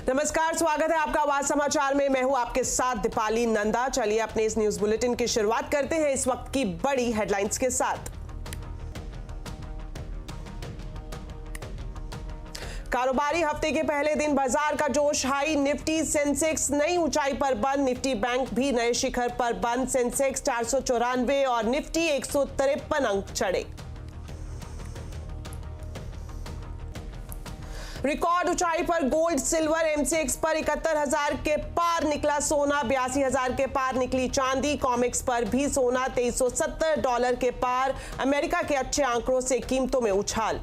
नमस्कार, स्वागत है आपका आवाज समाचार में। मैं हूं आपके साथ दीपाली नंदा। चलिए अपने इस न्यूज बुलेटिन की शुरुआत करते हैं इस वक्त की बड़ी हेडलाइंस के साथ। कारोबारी हफ्ते के पहले दिन बाजार का जोश हाई, निफ्टी सेंसेक्स नई ऊंचाई पर बंद, निफ्टी बैंक भी नए शिखर पर बंद। सेंसेक्स 494 और निफ्टी 153 अंक चढ़े। रिकॉर्ड ऊंचाई पर गोल्ड सिल्वर, एमसीएक्स पर 71,000 के पार निकला सोना, 82,000 के पार निकली चांदी। कॉमेक्स पर भी सोना $2370 के पार। अमेरिका के अच्छे आंकड़ों से कीमतों में उछाल।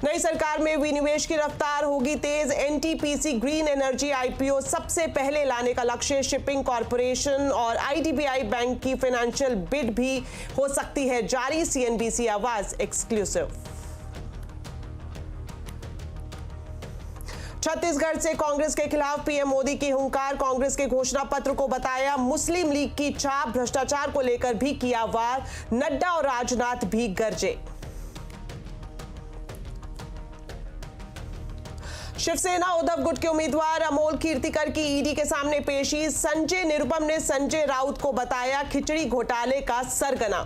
नई सरकार में विनिवेश की रफ्तार होगी तेज, एनटीपीसी ग्रीन एनर्जी आईपीओ सबसे पहले लाने का लक्ष्य। शिपिंग कॉरपोरेशन और आईडीबीआई बैंक की फाइनेंशियल बिड भी हो सकती है जारी, सीएनबीसी आवाज एक्सक्लूसिव। छत्तीसगढ़ से कांग्रेस के खिलाफ पीएम मोदी की हुंकार, कांग्रेस के घोषणा पत्र को बताया मुस्लिम लीग की छाप, भ्रष्टाचार को लेकर भी किया वार, नड्डा और राजनाथ भी गरजे। शिवसेना उद्धव गुट के उम्मीदवार अमोल कीर्तिकर की ईडी के सामने पेशी, संजय निरुपम ने संजय राउत को बताया खिचड़ी घोटाले का सरगना।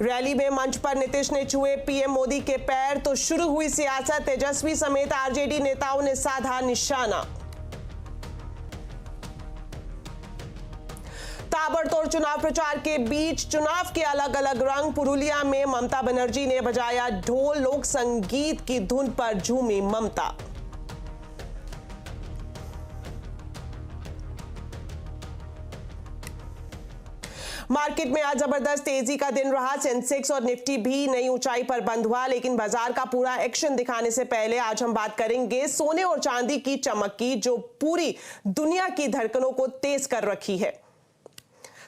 रैली में मंच पर नीतीश ने छुए पीएम मोदी के पैर, तो शुरू हुई सियासत, तेजस्वी समेत आरजेडी नेताओं ने साधा निशाना। ताबड़तोड़ चुनाव प्रचार के बीच चुनाव के अलग अलग रंग, पुरुलिया में ममता बनर्जी ने बजाया ढोल, लोक संगीत की धुन पर झूमी ममता। मार्केट में आज जबरदस्त तेजी का दिन रहा, सेंसेक्स और निफ्टी भी नई ऊंचाई पर बंद हुआ, लेकिन बाजार का पूरा एक्शन दिखाने से पहले आज हम बात करेंगे सोने और चांदी की चमक की, जो पूरी दुनिया की धड़कनों को तेज कर रखी है।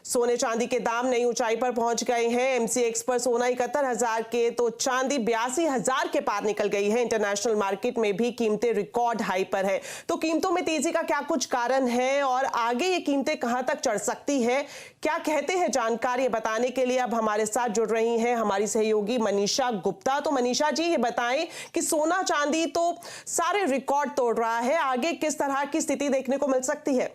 सोने चांदी के दाम नई ऊंचाई पर पहुंच गए हैं। एमसीएक्स पर सोना 71,000 के तो चांदी 82,000 के पार निकल गई है। इंटरनेशनल मार्केट में भी कीमतें रिकॉर्ड हाई पर है। तो कीमतों में तेजी का क्या कुछ कारण है और आगे ये कीमतें कहां तक चढ़ सकती है, क्या कहते हैं जानकारी बताने के लिए अब हमारे साथ जुड़ रही हैं हमारी सहयोगी मनीषा गुप्ता। तो मनीषा जी, ये बताएं कि सोना चांदी तो सारे रिकॉर्ड तोड़ रहा है, आगे किस तरह की स्थिति देखने को मिल सकती है?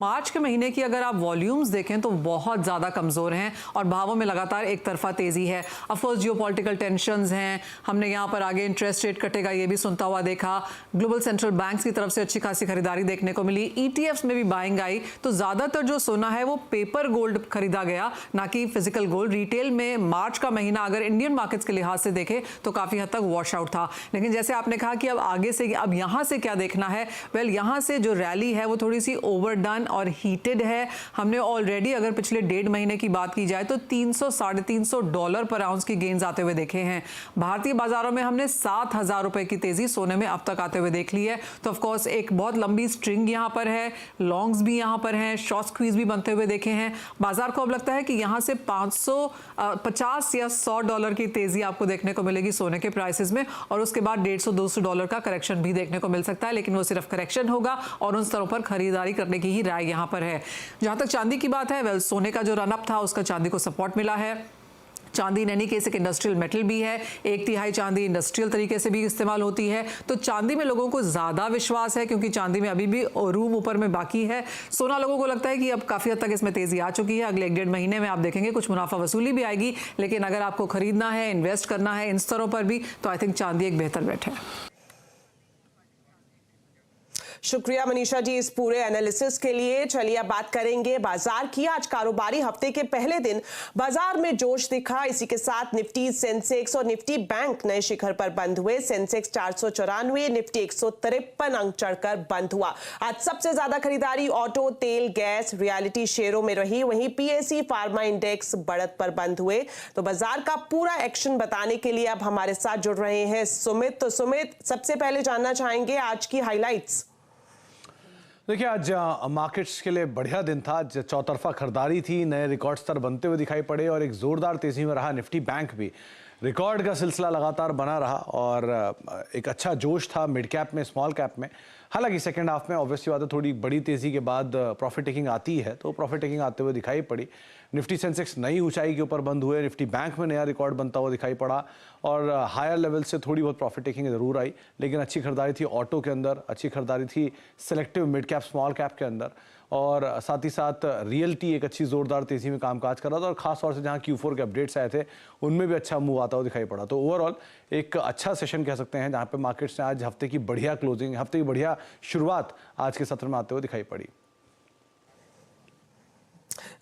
मार्च के महीने की अगर आप वॉल्यूम्स देखें तो बहुत ज़्यादा कमज़ोर हैं और भावों में लगातार एक तरफा तेज़ी है। ऑफ कोर्स जियोपॉलिटिकल टेंशंस हैं, हमने यहाँ पर आगे इंटरेस्ट रेट कटेगा ये भी सुनता हुआ देखा, ग्लोबल सेंट्रल बैंक्स की तरफ से अच्छी खासी खरीदारी देखने को मिली, ईटीएफ्स में भी बाइंग आई। तो ज़्यादातर जो सोना है वो पेपर गोल्ड खरीदा गया, ना कि फिजिकल गोल्ड। रिटेल में मार्च का महीना अगर इंडियन मार्केट्स के लिहाज से देखें तो काफ़ी हद तक वॉश आउट था। लेकिन जैसे आपने कहा कि अब आगे से, अब यहाँ से क्या देखना है, वेल यहाँ से जो रैली है वो थोड़ी सी ओवरडन और हीटेड है। हमने ऑलरेडी अगर पिछले 1.5 महीने की बात की जाए तो $300-350 पर आउंस की गेन्स आते हुए देखे हैं। भारतीय बाजारों में हमने 7,000 रुपए की तेजी सोने में अब तक आते हुए देख ली है। तो ऑफकोर्स एक बहुत लंबी स्ट्रिंग यहाँ पर है, लॉन्ग्स भी यहाँ पर हैं, शॉर्ट स्क्वीज भी बनते हुए देखे हैं। बाजार को अब लगता है कि यहाँ से $550 या $100 की तेजी आपको देखने को मिलेगी सोने के प्राइसेस में, और उसके बाद $150-200 का करेक्शन भी देखने को मिल सकता है। लेकिन वो सिर्फ करेक्शन होगा और उन स्तरों पर खरीदारी करने की ही राय यहाँ पर है। जहां तक चांदी की बात है, वेल सोने का जो रन अप था उसका चांदी को सपोर्ट मिला है। चांदी इन एनी केस एक इंडस्ट्रियल मेटल भी है, 1/3 चांदी इंडस्ट्रियल तरीके से भी इस्तेमाल होती है। तो चांदी में लोगों को ज़्यादा विश्वास है क्योंकि चांदी में अभी भी रूम ऊपर में बाकी है। सोना लोगों को लगता है कि अब काफ़ी हद तक इसमें तेज़ी आ चुकी है, अगले 1-1.5 महीने में आप देखेंगे कुछ मुनाफा वसूली भी आएगी। लेकिन अगर आपको खरीदना है, इन्वेस्ट करना है इन स्तरों पर भी, तो आई थिंक चांदी एक बेहतर बेट है। शुक्रिया मनीषा जी इस पूरे एनालिसिस के लिए। चलिए अब बात करेंगे बाजार की। आज कारोबारी हफ्ते के पहले दिन बाजार में जोश दिखा, इसी के साथ निफ्टी, सेंसेक्स और निफ्टी बैंक नए शिखर पर बंद हुए। सेंसेक्स 494, निफ्टी 153 अंक चढ़कर बंद हुआ। आज सबसे ज्यादा खरीदारी ऑटो, तेल, गैस, रियलिटी शेयरों में रही। वहीं पीएसई फार्मा इंडेक्स बढ़त पर बंद हुए। तो बाजार का पूरा एक्शन बताने के लिए अब हमारे साथ जुड़ रहे हैं सुमित। तो सुमित, सबसे पहले जानना चाहेंगे आज की हाइलाइट्स। देखिए, आज मार्केट्स के लिए बढ़िया दिन था। चौतरफा खरीदारी थी, नए रिकॉर्ड स्तर बनते हुए दिखाई पड़े और एक जोरदार तेजी में रहा निफ्टी बैंक भी। रिकॉर्ड का सिलसिला लगातार बना रहा और एक अच्छा जोश था मिड कैप में, स्मॉल कैप में। हालांकि सेकंड हाफ में ऑब्वियसली बात है थोड़ी बड़ी तेजी के बाद प्रॉफिट टेकिंग आती है, तो प्रॉफिट टेकिंग आते हुए दिखाई पड़ी। निफ्टी सेंसेक्स नई ऊंचाई के ऊपर बंद हुए, निफ्टी बैंक में नया रिकॉर्ड बनता हुआ दिखाई पड़ा और हायर लेवल से थोड़ी बहुत प्रॉफिट टेकिंग जरूर आई, लेकिन अच्छी खरीदारी थी ऑटो के अंदर, अच्छी खरीदारी थी selective mid cap small cap के अंदर, और साथ ही साथ रियल्टी एक अच्छी जोरदार तेजी में कामकाज कर रहा था, और खास तौर से जहां Q4 के अपडेट्स आए थे उनमें भी अच्छा मूव आता हुआ दिखाई पड़ा। तो ओवरऑल एक अच्छा सेशन कह सकते हैं, जहां पे मार्केट्स ने आज हफ्ते की बढ़िया क्लोजिंग, हफ्ते की बढ़िया शुरुआत आज के सत्र में आते हुए दिखाई पड़ी।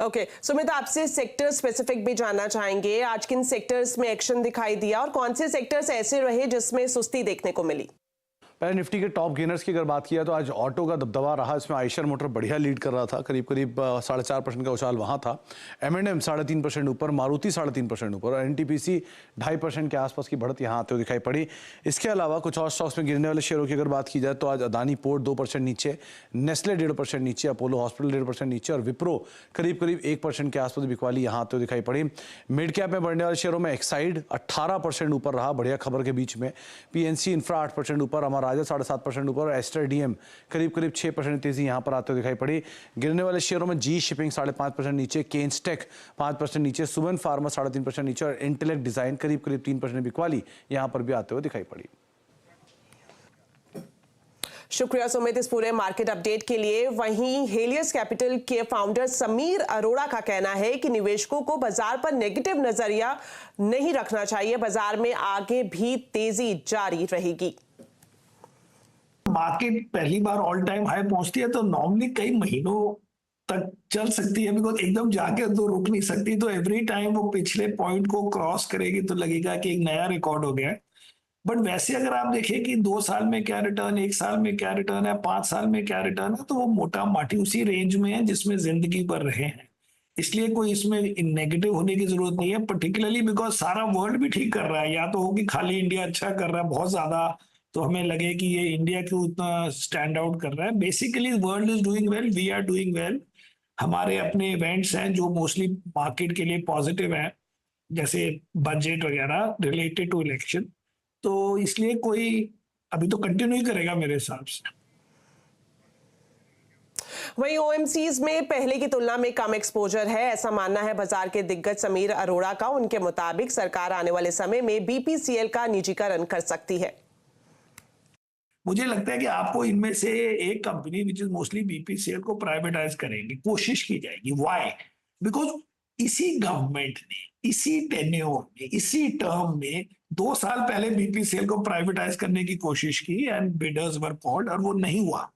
ओके, सुमित, आपसे सेक्टर स्पेसिफिक भी जानना चाहेंगे। आज किन सेक्टर्स में एक्शन दिखाई दिया और कौन से सेक्टर्स ऐसे रहे जिसमें सुस्ती देखने को मिली? पहले निफ्टी के टॉप गेनर्स की अगर बात किया तो आज ऑटो का दबदबा रहा, इसमें आयशर मोटर बढ़िया लीड कर रहा था, करीब 4.5% का उछाल वहां था। M&M 3.5% ऊपर, मारुति 3.5% ऊपर और NTPC 2.5% के आसपास की बढ़त यहां आते हुए दिखाई पड़ी। इसके अलावा कुछ और स्टॉक्स में गिरने वाले शेयरों की अगर बात की जाए तो आज अदानी पोर्ट 2% नीचे, नेस्ले 1.5% नीचे, अपोलो हॉस्पिटल 1.5% नीचे और विप्रो करीब 1% के आसपास बिकवाली यहां आते हुए दिखाई पड़ी। मिड कैप में बढ़ने वाले शेयरों में एक्साइड 18% ऊपर रहा, बढ़िया खबर के बीच में। PNC इंफ्रा 8% ऊपर, हमारा 7.5% ऊपर और एस्टर डीएम करीब 6% तेजी यहां पर आते हुए दिखाई पड़ी। गिरने वाले शेयरों में जी शिपिंग 5.5% नीचे, केन्सटेक 5% नीचे, सुमन फार्मा 3.5% नीचे और इंटेलेक्ट डिजाइन करीब 3% बिकवाली यहां पर भी आते हुए दिखाई पड़ी। शुक्रिया सुमित इस पूरे मार्केट अपडेट के लिए। वहीं हेलियस कैपिटल के फाउंडर समीर अरोड़ा का कहना है कि निवेशकों को बाजार पर नेगेटिव नजरिया नहीं रखना चाहिए, बाजार में आगे भी तेजी जारी रहेगी। मार्केट पहली बार ऑल टाइम हाई पहुंचती है तो नॉर्मली कई महीनों तक चल सकती है, बिकॉज एकदम जाके तो रुक नहीं सकती, तो एवरी टाइम वो पिछले पॉइंट को क्रॉस करेगी तो लगेगा कि एक नया रिकॉर्ड हो गया है। बट वैसे अगर आप देखें कि 2 साल में क्या रिटर्न, 1 साल में क्या रिटर्न है, 5 साल में क्या रिटर्न है, तो वो मोटा माटी उसी रेंज में है जिसमें जिंदगी भर रहे हैं। इसलिए कोई इसमें नेगेटिव होने की जरूरत नहीं है, पर्टिकुलरली बिकॉज सारा वर्ल्ड भी ठीक कर रहा है। या तो हो कि खाली इंडिया अच्छा कर रहा है बहुत ज्यादा तो हमें लगे कि ये इंडिया क्यों उतना स्टैंड आउट कर रहा है। Basically world is doing well, we are doing well. हमारे अपने इवेंट्स हैं जो मोस्टली मार्केट के लिए पॉजिटिव हैं, जैसे बजट वगैरह रिलेटेड टू इलेक्शन, तो इसलिए कोई अभी तो कंटिन्यू ही करेगा मेरे हिसाब से। वहीं OMCs में पहले की तुलना में कम एक्सपोजर है, ऐसा मानना है बाजार के दिग्गज समीर अरोड़ा का। उनके मुताबिक सरकार आने वाले समय में BPCL का निजीकरण कर सकती है। मुझे लगता है कि आपको इनमें से एक company which is mostly BPCL को प्राइवेटाइज करेंगे, कोशिश की जाएगी। व्हाई? बिकॉज इसी गवर्नमेंट ने इसी टेन्योर में इसी टर्म में 2 साल पहले BPCL को प्राइवेटाइज करने की कोशिश की एंड बिडर्स वर कॉल्ड और वो नहीं हुआ।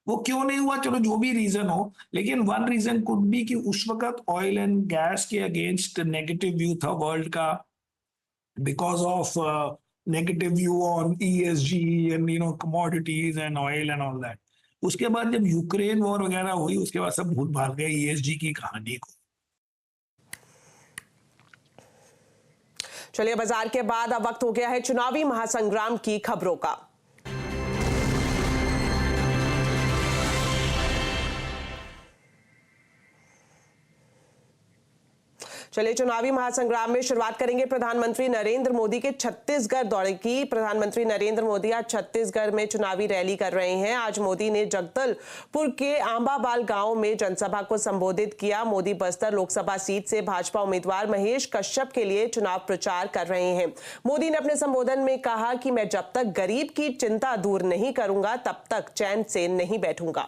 वो क्यों नहीं हुआ, चलो जो भी रीजन हो, लेकिन वन रीजन कुड बी कि उस वक्त ऑयल एंड गैस के अगेंस्ट नेगेटिव व्यू था वर्ल्ड का, because of negative view on ESG and commodities and oil and all that. उसके बाद जब यूक्रेन वॉर वगैरह हुई उसके बाद सब भूल भाल गए ESG की कहानी को। चलिए, बाजार के बाद अब वक्त हो गया है चुनावी महासंग्राम की खबरों का। चलिए, चुनावी महासंग्राम में शुरुआत करेंगे प्रधानमंत्री नरेंद्र मोदी के छत्तीसगढ़ दौरे की। प्रधानमंत्री नरेंद्र मोदी आज छत्तीसगढ़ में चुनावी रैली कर रहे हैं। आज मोदी ने जगदलपुर के आंबाबाल गांव में जनसभा को संबोधित किया। मोदी बस्तर लोकसभा सीट से भाजपा उम्मीदवार महेश कश्यप के लिए चुनाव प्रचार कर रहे हैं। मोदी ने अपने संबोधन में कहा कि मैं जब तक गरीब की चिंता दूर नहीं करूंगा तब तक चैन से नहीं बैठूंगा।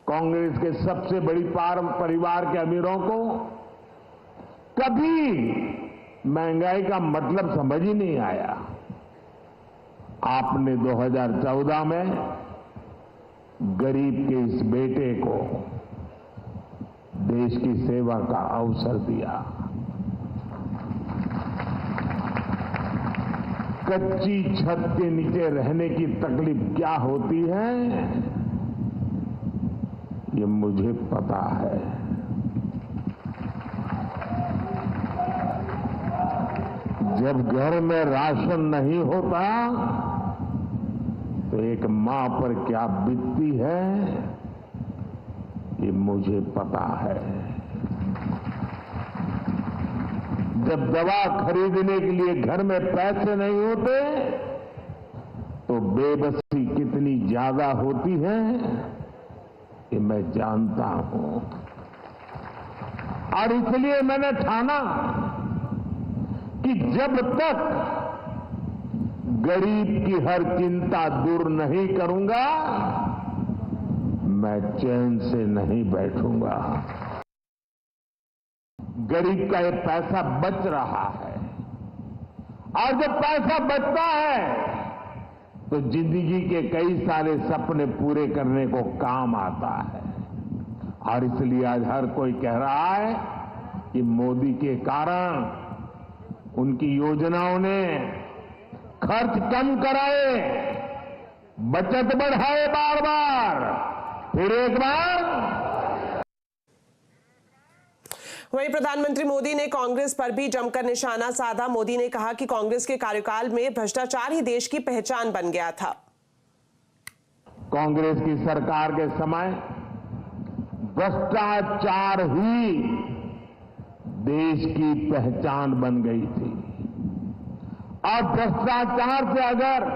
कांग्रेस के सबसे बड़ी परिवार के अमीरों को कभी महंगाई का मतलब समझ ही नहीं आया। आपने 2014 में गरीब के इस बेटे को देश की सेवा का अवसर दिया। कच्ची छत के नीचे रहने की तकलीफ क्या होती है ये मुझे पता है। जब घर में राशन नहीं होता तो एक मां पर क्या बीतती है ये मुझे पता है। जब दवा खरीदने के लिए घर में पैसे नहीं होते तो बेबसी कितनी ज्यादा होती है ये मैं जानता हूं। और इसलिए मैंने ठाना कि जब तक गरीब की हर चिंता दूर नहीं करूंगा मैं चैन से नहीं बैठूंगा। गरीब का ये पैसा बच रहा है और जब पैसा बचता है तो जिंदगी के कई सारे सपने पूरे करने को काम आता है। और इसलिए आज हर कोई कह रहा है कि मोदी के कारण उनकी योजनाओं ने खर्च कम कराए, बचत बढ़ाए, बार बार फिर एक बार। वहीं प्रधानमंत्री मोदी ने कांग्रेस पर भी जमकर निशाना साधा। मोदी ने कहा कि कांग्रेस के कार्यकाल में भ्रष्टाचार ही देश की पहचान बन गया था। कांग्रेस की सरकार के समय भ्रष्टाचार ही देश की पहचान बन गई थी। और भ्रष्टाचार से अगर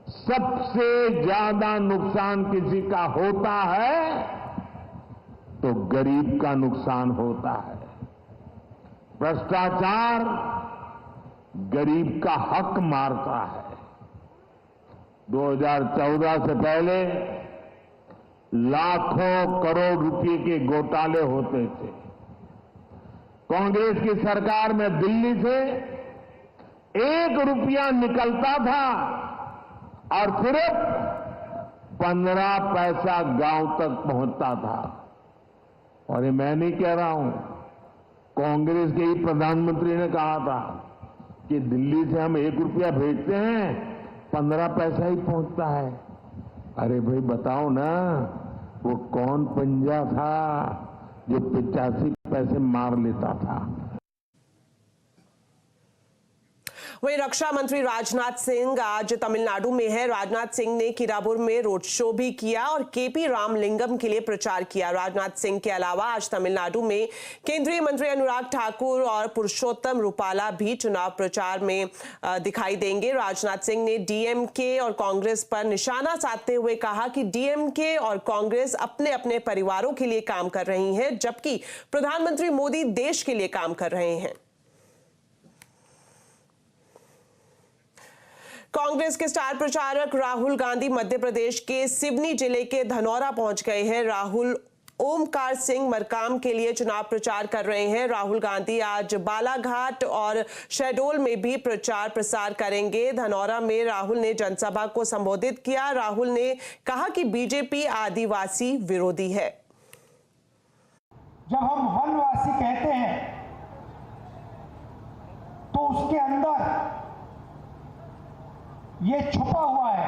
सबसे ज्यादा नुकसान किसी का होता है तो गरीब का नुकसान होता है। भ्रष्टाचार गरीब का हक मारता है। 2014 से पहले लाखों करोड़ रुपए के घोटाले होते थे। कांग्रेस की सरकार में दिल्ली से 1 रुपया निकलता था और सिर्फ 15 पैसा गांव तक पहुंचता था। और ये मैं नहीं कह रहा हूं, कांग्रेस के ही प्रधानमंत्री ने कहा था कि दिल्ली से हम 1 रुपया भेजते हैं 15 पैसा ही पहुंचता है। अरे भाई बताओ ना, वो कौन पंजा था जो 85 पैसे मार लेता था। वहीं रक्षा मंत्री राजनाथ सिंह आज तमिलनाडु में है। राजनाथ सिंह ने किराबुर में रोड शो भी किया और केपी रामलिंगम के लिए प्रचार किया। राजनाथ सिंह के अलावा आज तमिलनाडु में केंद्रीय मंत्री अनुराग ठाकुर और पुरुषोत्तम रूपाला भी चुनाव प्रचार में दिखाई देंगे। राजनाथ सिंह ने डीएमके और कांग्रेस पर निशाना साधते हुए कहा कि डीएमके और कांग्रेस अपने अपने परिवारों के लिए काम कर रही हैं, जबकि प्रधानमंत्री मोदी देश के लिए काम कर रहे हैं। कांग्रेस के स्टार प्रचारक राहुल गांधी मध्य प्रदेश के सिवनी जिले के धनौरा पहुंच गए हैं। राहुल ओमकार सिंह मरकाम के लिए चुनाव प्रचार कर रहे हैं। राहुल गांधी आज बालाघाट और शहडोल में भी प्रचार प्रसार करेंगे। धनौरा में राहुल ने जनसभा को संबोधित किया। राहुल ने कहा कि बीजेपी आदिवासी विरोधी है। जब हम वनवासी कहते हैं तो उसके अंदर ये छुपा हुआ है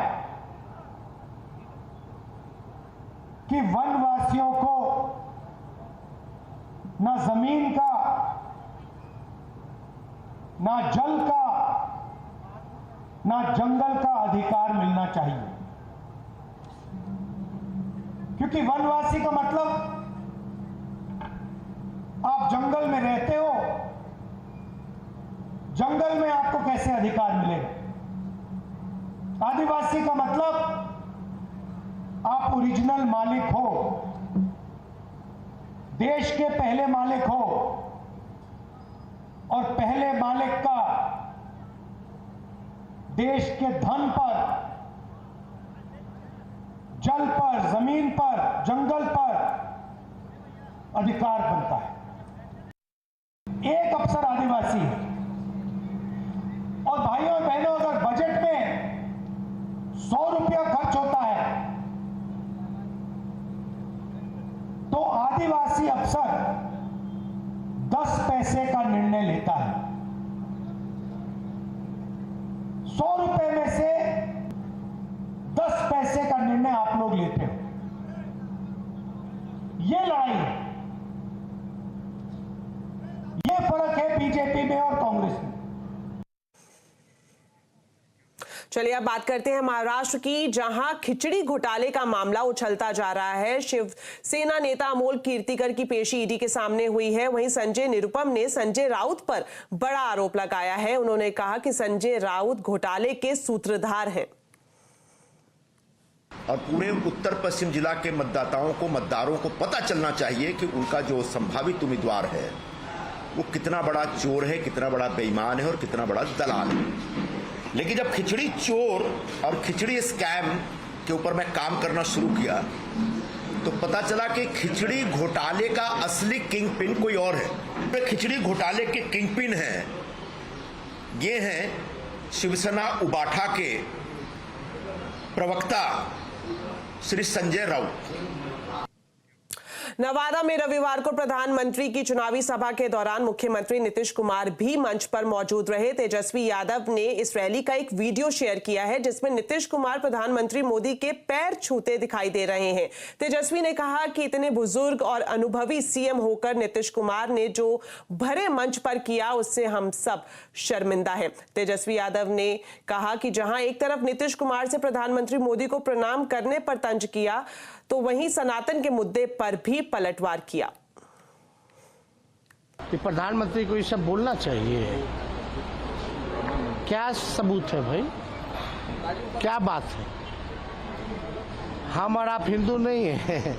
कि वनवासियों को ना जमीन का, ना जल का, ना जंगल का अधिकार मिलना चाहिए। क्योंकि वनवासी का मतलब आप जंगल में रहते हो, जंगल में आपको कैसे अधिकार मिलेगा। आदिवासी का मतलब आप ओरिजिनल मालिक हो, देश के पहले मालिक हो, और पहले मालिक का देश के धन पर, जल पर, जमीन पर, जंगल पर अधिकार बनता है। एक अफसर आदिवासी है। और भाइयों और बहनों, अगर बजट में 100 रुपया खर्च होता है तो आदिवासी अफसर 10 पैसे का निर्णय लेता है। 100 रुपए में से 10 पैसे का निर्णय आप लोग लेते हो। ये लड़ाई है, ये फर्क है बीजेपी में और कांग्रेस में। चलिए अब बात करते हैं महाराष्ट्र की, जहां खिचड़ी घोटाले का मामला उछलता जा रहा है। शिवसेना नेता अमोल कीर्तिकर की पेशी ईडी के सामने हुई है। वहीं संजय निरुपम ने संजय राउत पर बड़ा आरोप लगाया है। उन्होंने कहा कि संजय राउत घोटाले के सूत्रधार हैं और पूरे उत्तर पश्चिम जिला के मतदारों को पता चलना चाहिए कि उनका जो संभावित उम्मीदवार है वो कितना बड़ा चोर है, कितना बड़ा बेईमान है और कितना बड़ा दलाल है। लेकिन जब खिचड़ी चोर और खिचड़ी स्कैम के ऊपर मैं काम करना शुरू किया तो पता चला कि खिचड़ी घोटाले का असली किंग पिन कोई और है। खिचड़ी घोटाले के किंग पिन हैं, ये हैं शिवसेना उबाठा के प्रवक्ता श्री संजय राउत। नवादा में रविवार को प्रधानमंत्री की चुनावी सभा के दौरान मुख्यमंत्री नीतीश कुमार भी मंच पर मौजूद रहे। तेजस्वी यादव ने इस रैली का एक वीडियो शेयर किया है जिसमें नीतीश कुमार प्रधानमंत्री मोदी के पैर छूते दिखाई दे रहे हैं। तेजस्वी ने कहा कि इतने बुजुर्ग और अनुभवी सीएम होकर नीतीश कुमार ने जो भरे मंच पर किया उससे हम सब शर्मिंदा है। तेजस्वी यादव ने कहा कि जहां एक तरफ नीतीश कुमार से प्रधानमंत्री मोदी को प्रणाम करने पर तंज किया तो वहीं सनातन के मुद्दे पर भी पलटवार किया। कि प्रधानमंत्री को ये सब बोलना चाहिए, क्या सबूत है भाई, क्या बात है? हम और आप हिंदू नहीं है,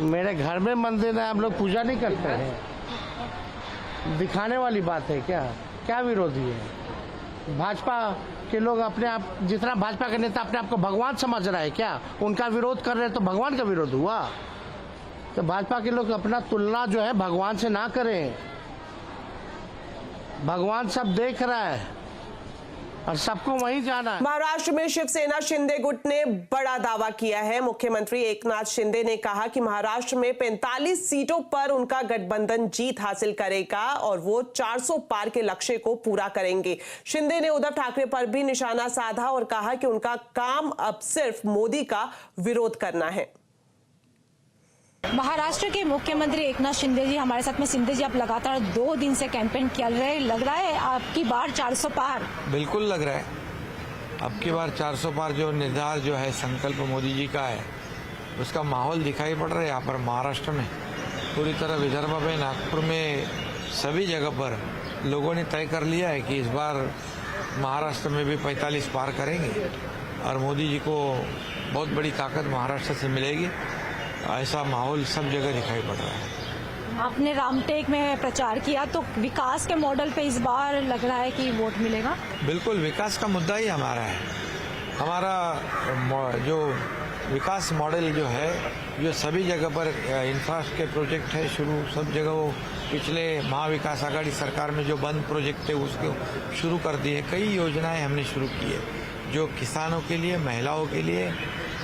मेरे घर में मंदिर है, हम लोग पूजा नहीं करते हैं। दिखाने वाली बात है क्या? क्या विरोधी है? भाजपा के लोग अपने आप, जितना भाजपा के नेता अपने आप को भगवान समझ रहा है क्या? उनका विरोध कर रहे हैं तो भगवान का विरोध हुआ? तो भाजपा के लोग अपना तुलना जो है भगवान से ना करें। भगवान सब देख रहा है और सबको वहीं जाना है। महाराष्ट्र में शिवसेना शिंदे गुट ने बड़ा दावा किया है। मुख्यमंत्री एकनाथ शिंदे ने कहा कि महाराष्ट्र में 45 सीटों पर उनका गठबंधन जीत हासिल करेगा और वो 400 पार के लक्ष्य को पूरा करेंगे। शिंदे ने उद्धव ठाकरे पर भी निशाना साधा और कहा कि उनका काम अब सिर्फ मोदी का विरोध करना है। महाराष्ट्र के मुख्यमंत्री एकनाथ शिंदे जी हमारे साथ में। शिंदे जी, आप लगातार 2 दिन से कैंपेन कर रहे हैं, लग रहा है आपकी बार 400 पार? बिल्कुल लग रहा है, अब की बार 400 पार जो निर्धार जो है संकल्प मोदी जी का है उसका माहौल दिखाई पड़ रहा है। यहाँ पर महाराष्ट्र में पूरी तरह विदर्भ में, नागपुर में, सभी जगह पर लोगों ने तय कर लिया है कि इस बार महाराष्ट्र में भी 45 पार करेंगे और मोदी जी को बहुत बड़ी ताकत महाराष्ट्र से मिलेगी। ऐसा माहौल सब जगह दिखाई पड़ रहा है। आपने रामटेक में प्रचार किया तो विकास के मॉडल पे इस बार लग रहा है कि वोट मिलेगा? बिल्कुल, विकास का मुद्दा ही हमारा है। हमारा जो विकास मॉडल जो है, जो सभी जगह पर इंफ्रास्ट्रक्चर के प्रोजेक्ट है शुरू, सब जगह वो पिछले महाविकास आघाड़ी सरकार में जो बंद प्रोजेक्ट थे उसको शुरू कर दिए। कई योजनाएं हमने शुरू की है जो किसानों के लिए, महिलाओं के लिए,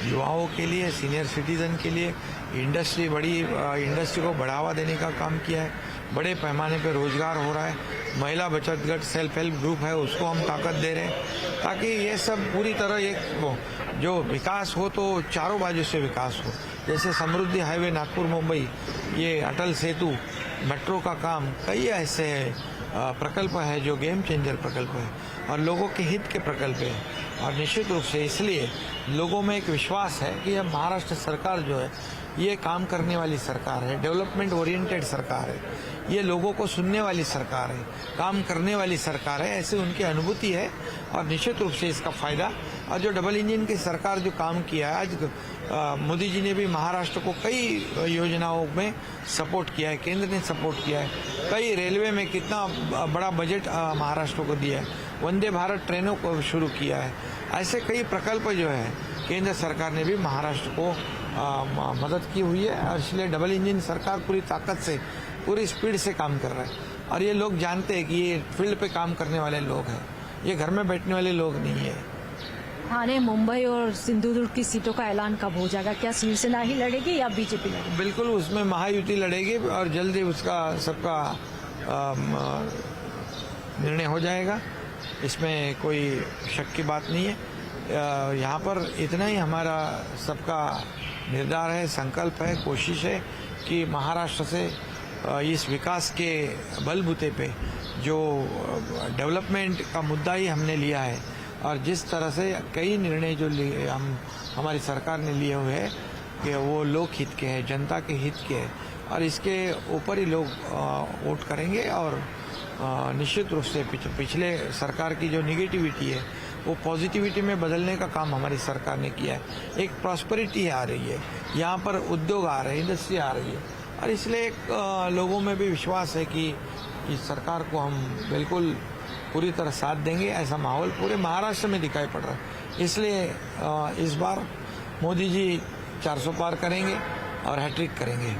युवाओं के लिए, सीनियर सिटीजन के लिए, बड़ी इंडस्ट्री को बढ़ावा देने का काम किया है। बड़े पैमाने पर रोजगार हो रहा है। महिला बचत गट, सेल्फ हेल्प ग्रुप है, उसको हम ताकत दे रहे हैं ताकि ये सब पूरी तरह एक जो विकास हो तो चारों बाजू से विकास हो। जैसे समृद्धि हाईवे नागपुर मुंबई, ये अटल सेतु, मेट्रो का काम, कई ऐसे प्रकल्प है जो गेम चेंजर प्रकल्प है और लोगों के हित के प्रकल्प है। और निश्चित रूप से इसलिए लोगों में एक विश्वास है कि अब महाराष्ट्र सरकार जो है ये काम करने वाली सरकार है, डेवलपमेंट ओरिएंटेड सरकार है, ये लोगों को सुनने वाली सरकार है, काम करने वाली सरकार है, ऐसे उनकी अनुभूति है। और निश्चित रूप से इसका फायदा, और जो डबल इंजन की सरकार जो काम किया है, आज मोदी जी ने भी महाराष्ट्र को कई योजनाओं में सपोर्ट किया है, केंद्र ने सपोर्ट किया है। कई रेलवे में कितना बड़ा बजट महाराष्ट्र को दिया है, वंदे भारत ट्रेनों को शुरू किया है। ऐसे कई प्रकल्प जो है केंद्र सरकार ने भी महाराष्ट्र को मदद की हुई है और इसलिए डबल इंजन सरकार पूरी ताकत से, पूरी स्पीड से काम कर रहा है। और ये लोग जानते हैं कि ये फील्ड पे काम करने वाले लोग हैं, ये घर में बैठने वाले लोग नहीं है। ठाणे, मुंबई और सिंधुदुर्ग की सीटों का ऐलान कब हो जाएगा? क्या शिवसेना ही लड़ेगी या बीजेपी लड़ेगी? बिल्कुल, उसमें महायुति लड़ेगी और जल्दी उसका सबका निर्णय हो जाएगा, इसमें कोई शक की बात नहीं है। यहाँ पर इतना ही हमारा सबका निर्धार है, संकल्प है, कोशिश है कि महाराष्ट्र से इस विकास के बलबूते पे जो डेवलपमेंट का मुद्दा ही हमने लिया है और जिस तरह से कई निर्णय जो हमारी सरकार ने लिए हुए हैं कि वो लोक हित के हैं, जनता के हित के हैं, और इसके ऊपर ही लोग वोट करेंगे। और निश्चित रूप से पिछले सरकार की जो निगेटिविटी है वो पॉजिटिविटी में बदलने का काम हमारी सरकार ने किया है। एक प्रॉस्पेरिटी आ रही है, यहाँ पर उद्योग आ रहे हैं, इंडस्ट्री आ रही है, और इसलिए लोगों में भी विश्वास है कि इस सरकार को हम बिल्कुल पूरी तरह साथ देंगे। ऐसा माहौल पूरे महाराष्ट्र में दिखाई पड़ रहा है। इसलिए इस बार मोदी जी 400 पार करेंगे और हैट्रिक करेंगे।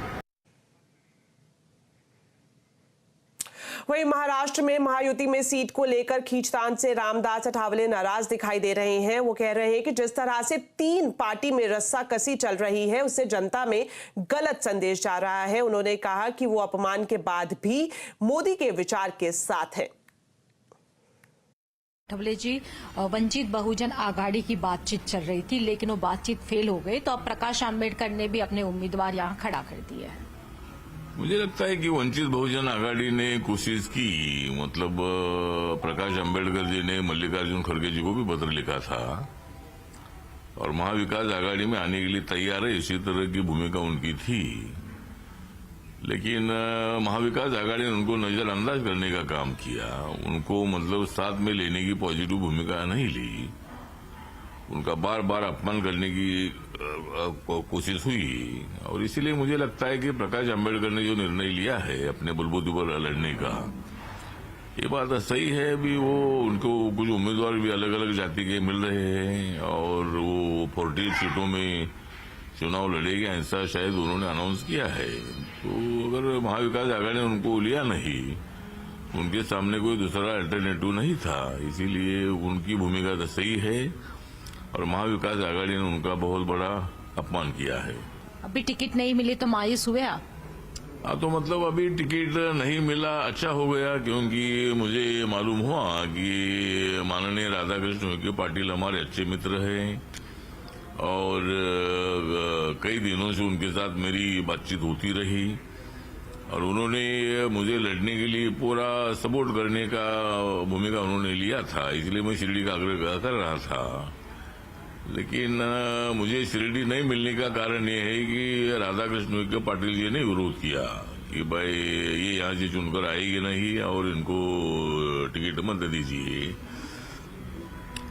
वहीं महाराष्ट्र में महायुति में सीट को लेकर खींचतान से रामदास अठावले नाराज दिखाई दे रहे हैं। वो कह रहे हैं कि जिस तरह से 3 पार्टी में रस्साकसी चल रही है उससे जनता में गलत संदेश जा रहा है। उन्होंने कहा कि वो अपमान के बाद भी मोदी के विचार के साथ है। अठावले जी, वंचित बहुजन आघाड़ी की बातचीत चल रही थी लेकिन वो बातचीत फेल हो गई, तो अब प्रकाश आंबेडकर ने भी अपने उम्मीदवार यहाँ खड़ा कर दिए हैं। मुझे लगता है कि वंचित बहुजन आघाड़ी ने कोशिश की, मतलब प्रकाश आंबेडकर जी ने मल्लिकार्जुन खड़गे जी को भी पत्र लिखा था और महाविकास आघाड़ी में आने के लिए तैयार है, इसी तरह की भूमिका उनकी थी। लेकिन महाविकास आघाड़ी ने उनको नजरअंदाज करने का काम किया, उनको मतलब साथ में लेने की पॉजिटिव भूमिका नहीं ली, उनका बार बार अपमान करने की कोशिश हुई। और इसीलिए मुझे लगता है कि प्रकाश आंबेडकर ने जो निर्णय लिया है अपने बलबूते पर लड़ने का, ये बात सही है। भी वो उनको कुछ उम्मीदवार भी अलग अलग जाति के मिल रहे हैं और वो 48 सीटों में चुनाव लड़ेंगे, ऐसा शायद उन्होंने अनाउंस किया है। तो अगर महाविकास आघाड़ी ने उनको लिया नहीं, उनके सामने कोई दूसरा अल्टरनेटिव नहीं था, इसीलिए उनकी भूमिका तो सही है और महाविकास आघाड़ी ने उनका बहुत बड़ा अपमान किया है। अभी टिकट नहीं मिली तो मायूस हुए आप? हाँ, तो मतलब अभी टिकट नहीं मिला, अच्छा हो गया, क्योंकि मुझे मालूम हुआ कि माननीय राधाकृष्ण विखे पाटिल हमारे अच्छे मित्र हैं और कई दिनों से उनके साथ मेरी बातचीत होती रही और उन्होंने मुझे लड़ने के लिए पूरा सपोर्ट करने का भूमिका उन्होंने लिया था, इसलिए मैं शिरडी का आग्रह कर रहा था। लेकिन मुझे शिरडी नहीं मिलने का कारण ये है कि राधाकृष्ण विखे पाटिल जी ने विरोध किया कि भाई ये यहाँ से चुनकर आएगी नहीं और इनको टिकट मत दीजिए।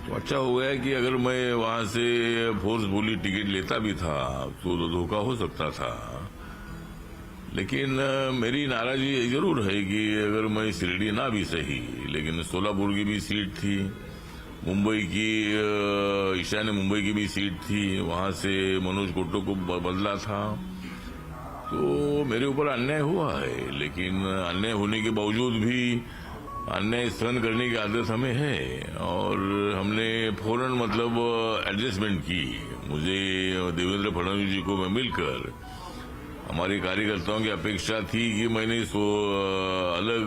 तो अच्छा हो गया कि अगर मैं वहां से फोर्सफुली टिकट लेता भी था तो धोखा हो सकता था। लेकिन मेरी नाराजगी जरूर है कि अगर मैं शिरडी ना भी सही, लेकिन सोलापुर की भी सीट थी, मुंबई की ईशान्य मुंबई की भी सीट थी, वहां से मनोज कोटक को बदला था, तो मेरे ऊपर अन्याय हुआ है। लेकिन अन्याय होने के बावजूद भी अन्याय सहन करने की आदत हमें है और हमने फौरन मतलब एडजस्टमेंट की। मुझे देवेंद्र फडणवीस जी को मैं मिलकर हमारे कार्यकर्ताओं की अपेक्षा थी कि मैंने अलग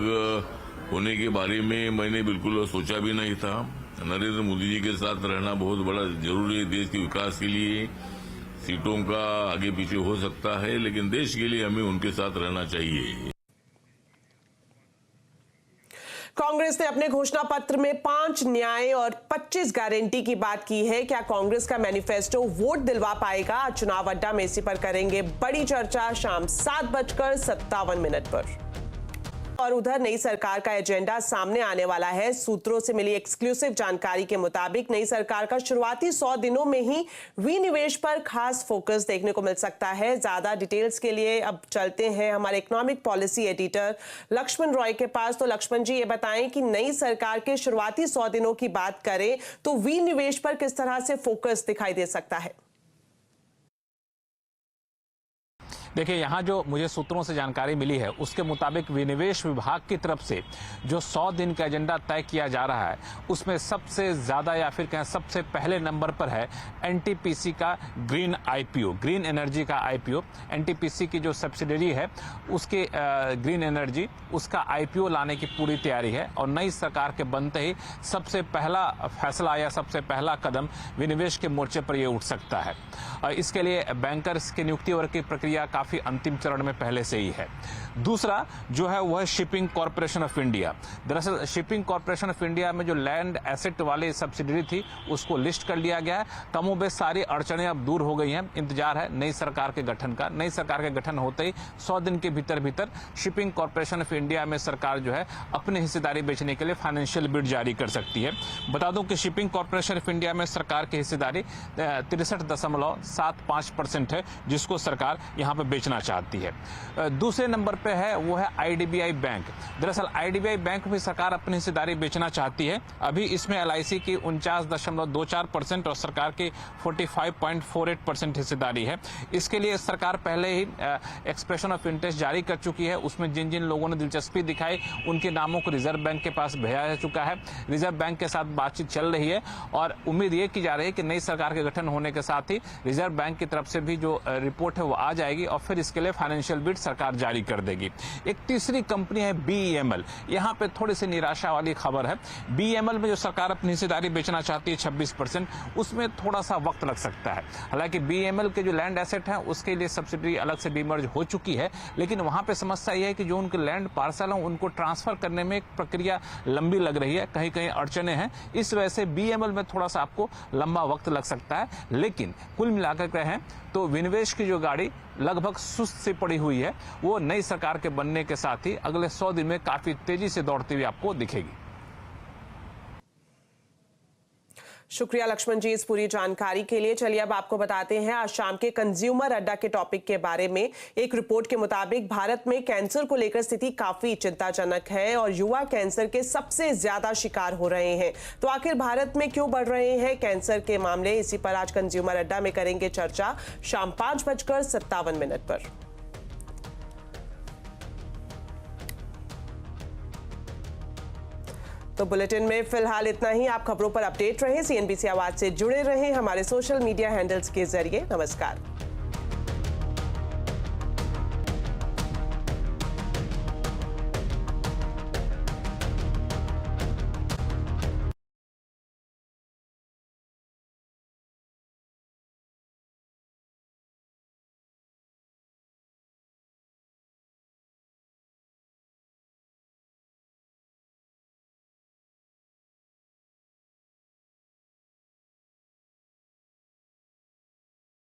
होने के बारे में मैंने बिल्कुल सोचा भी नहीं था। नरेंद्र मोदी जी के साथ रहना बहुत बड़ा जरूरी है देश के विकास के लिए। सीटों का आगे पीछे हो सकता है, लेकिन देश के लिए हमें उनके साथ रहना चाहिए। कांग्रेस ने अपने घोषणा पत्र में 5 न्याय और 25 गारंटी की बात की है। क्या कांग्रेस का मैनिफेस्टो वोट दिलवा पाएगा? चुनाव अड्डा में इसी पर करेंगे बड़ी चर्चा शाम 7:57 पर। और उधर नई सरकार का एजेंडा सामने आने वाला है। सूत्रों से मिली एक्सक्लूसिव जानकारी के मुताबिक नई सरकार का शुरुआती 100 दिनों में ही विनिवेश पर खास फोकस देखने को मिल सकता है। ज्यादा डिटेल्स के लिए अब चलते हैं हमारे economic policy editor Lakshman Roy के पास। तो लक्ष्मण जी, ये बताएं कि नई सरकार के शुरुआती 100 दिनों की बात करें तो विनिवेश पर किस तरह से फोकस दिखाई दे सकता है? देखिए, यहाँ जो मुझे सूत्रों से जानकारी मिली है उसके मुताबिक विनिवेश विभाग की तरफ से जो 100 दिन का एजेंडा तय किया जा रहा है उसमें सबसे ज्यादा या फिर कहें सबसे पहले नंबर पर है एनटीपीसी का ग्रीन आईपीओ, ग्रीन एनर्जी का आईपीओ। एनटीपीसी की जो सब्सिडरी है उसके ग्रीन एनर्जी, उसका आईपीओ लाने की पूरी तैयारी है और नई सरकार के बनते ही सबसे पहला फैसला या सबसे पहला कदम विनिवेश के मोर्चे पर यह उठ सकता है। इसके लिए बैंकर्स की नियुक्ति और की प्रक्रिया काफी अंतिम चरण में पहले से ही है। दूसरा जो है वह शिपिंग कॉर्पोरेशन ऑफ इंडिया। दरअसल शिपिंग कॉर्पोरेशन ऑफ इंडिया में जो लैंड एसेट वाली सब्सिडरी थी उसको लिस्ट कर लिया गया है। कमोबेश सारी अड़चनें अब दूर हो गई हैं। इंतजार है नई सरकार के गठन का। नई सरकार के गठन होते ही 100 दिन के भीतर शिपिंग कॉर्पोरेशन ऑफ इंडिया में सरकार जो है अपनी हिस्सेदारी बेचने के लिए फाइनेंशियल बिड जारी कर सकती है। बता दूं कि शिपिंग कॉर्पोरेशन ऑफ इंडिया में सरकार की हिस्सेदारी 63.75% है, जिसको सरकार यहां पर बेचना चाहती है। दूसरे नंबर पे है वो है आईडीबीआई बैंक। दरअसल आईडीबीआई बैंक भी सरकार अपनी हिस्सेदारी बेचना चाहती है। अभी इसमें एलआईसी की 49.24% और सरकार की 45.48% हिस्सेदारी है। इसके लिए सरकार पहले ही एक्सप्रेशन ऑफ इंटरेस्ट जारी कर चुकी है। उसमें जिन जिन लोगों ने दिलचस्पी दिखाई उनके नामों को रिजर्व बैंक के पास भेजा जा चुका है। रिजर्व बैंक के साथ बातचीत चल रही है और उम्मीद ये की जा रही है कि नई सरकार के गठन होने के साथ ही रिजर्व बैंक की तरफ से भी जो रिपोर्ट है वो आ जाएगी और फिर इसके लिए फाइनेंशियल बिड सरकार जारी कर देगी। एक तीसरी कंपनी है बीईएमएल। यहां पे थोड़ी सी निराशा वाली खबर है। बीईएमएल में जो सरकार अपनी हिस्सेदारी बेचना चाहती है 26%, उसमें थोड़ा सा वक्त लग सकता है। हालांकि बीईएमएल के जो लैंड एसेट है उसके लिए सब्सिडी अलग से डीमर्ज हो चुकी है, लेकिन वहां पे समस्या यह है कि जो उनके लैंड पार्सल हैं उनको ट्रांसफर करने में एक प्रक्रिया लंबी लग रही है। कहीं कहीं अड़चने हैं। इस वजह से बीईएमएल में थोड़ा सा आपको लंबा वक्त लग सकता है। लेकिन कुल मिलाकर कहें तो विनिवेश की जो गाड़ी लगभग सुस्त सी पड़ी हुई है वो नई सरकार के बनने के साथ ही अगले 100 दिन में काफी तेजी से दौड़ती हुई आपको दिखेगी। शुक्रिया लक्ष्मण जी इस पूरी जानकारी के लिए। चलिए अब आपको बताते हैं आज शाम के कंज्यूमर अड्डा के टॉपिक के बारे में। एक रिपोर्ट के मुताबिक भारत में कैंसर को लेकर स्थिति काफी चिंताजनक है और युवा कैंसर के सबसे ज्यादा शिकार हो रहे हैं। तो आखिर भारत में क्यों बढ़ रहे हैं कैंसर के मामले, इसी पर आज कंज्यूमर अड्डा में करेंगे चर्चा शाम 5:57 पर। तो बुलेटिन में फिलहाल इतना ही। आप खबरों पर अपडेट रहें, CNBC आवाज से जुड़े रहें हमारे सोशल मीडिया हैंडल्स के जरिए। नमस्कार।